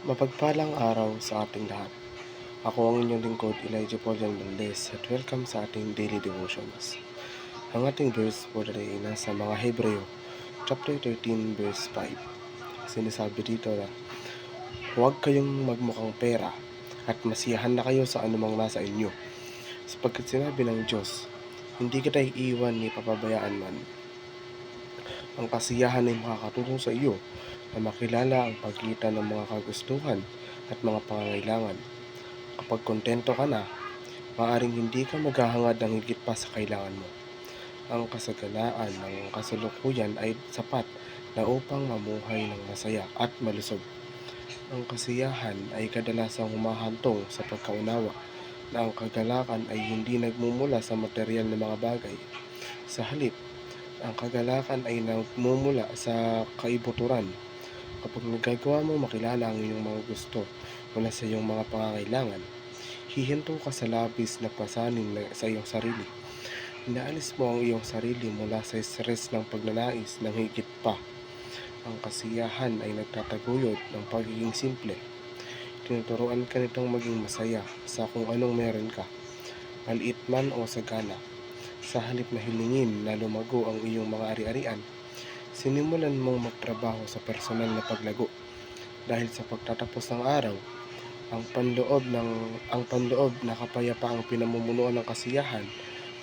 Mapagpalang araw sa ating lahat. Ako ang inyong lingkod, Elijah Paulian Valdez, at welcome sa ating daily devotions. Ang ating verse for today ay nasa mga Hebreo, chapter 13, verse 5. Sinasabi dito na, huwag kayong magmukhang pera at masiyahan na kayo sa anumang nasa inyo. Sapagkat sinabi ng Diyos, hindi kita iiwan ni papabayaan man. Ang kasiyahan ay makakatulong sa iyo na makilala ang pagitan ng mga kagustuhan at mga pangangailangan. Kapag kontento ka na, maaaring hindi ka maghahangad ng higit pa sa kailangan mo. Ang kasaganaan ng kasalukuyan ay sapat na upang mamuhay ng masaya at malusog. Ang kasiyahan ay kadalasang humahantong sa pagkaunawa na ang kagalakan ay hindi nagmumula sa materyal na mga bagay. Sa halip, ang kagalakan ay nagmumula sa kaibuturan. Kapag nagagawa mo makilala ang iyong mga gusto mula sa iyong mga pangangailangan, hihinto ka sa labis na pasanin sa iyong sarili. Inaalis mo ang iyong sarili mula sa stress ng pagnanais ng higit pa. Ang kasiyahan ay nagtataguyod ng pagiging simple. Tinuturuan ka nitong maging masaya sa kung anong meron ka, maliit man o sagana. Sa halip na hilingin na lumago ang iyong mga ari-arian, sinimulan mong magtrabaho sa personal na paglago. Dahil sa pagtatapos ng araw, ang panloob na kapayapaang pinamumunuan ng kasiyahan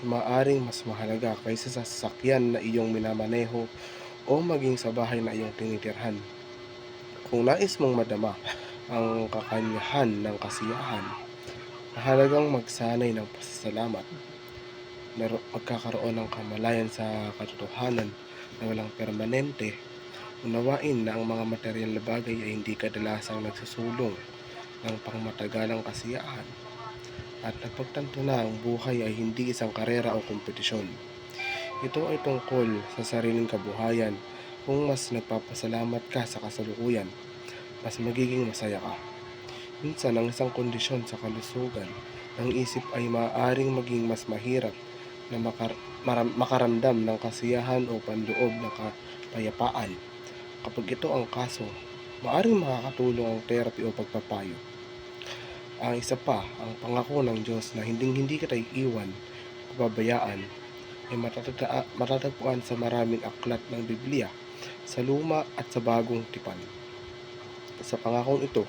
maaring mas mahalaga kaysa sa sasakyan na iyong minamaneho o maging sa bahay na iyong tinitirhan. Kung nais mong madama ang kakanyahan ng kasiyahan, mahalagang magsanay ng pasasalamat. Magkakaroon ng kamalayan sa katotohanan na walang permanente. Unawain na ang mga materyal na bagay ay hindi kadalasang nagsusulong ng pangmatagalang kasiyahan, at napagtanto na ang buhay ay hindi isang karera o kompetisyon. Ito ay tungkol sa sariling kabuhayan. Kung mas nagpapasalamat ka sa kasalukuyan, mas magiging masaya ka. Minsan ang isang kondisyon sa kalusugan ng isip ay maaaring maging mas mahirap na makaramdam ng kasiyahan o panloob na kapayapaan. Kapag ito ang kaso, maaaring makakatulong ang therapy o pagpapayo. Ang isa pa, ang pangako ng Diyos na hindi kita iiwan, pababayaan, ay matatagpuan sa maraming aklat ng Biblia, sa luma at sa bagong tipan. Sa pangakong ito,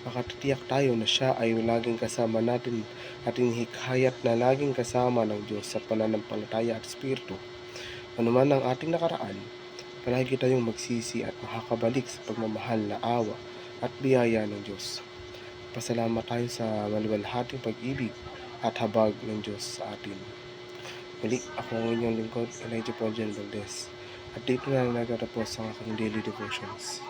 makatitiyak tayo na siya ay laging kasama natin at hinihikayat na laging kasama ng Diyos sa pananampalataya at espiritu. Ano man ang ating nakaraan, palagi tayong magsisi at makakabalik sa pagmamahal na awa at biyaya ng Diyos. Pasalamat tayo sa maluwalhating pag-ibig at habag ng Diyos sa atin. Muli, ako ang inyong lingkod, Elijah Paulian Valdez. At dito na nagtatapos ang aking daily devotions.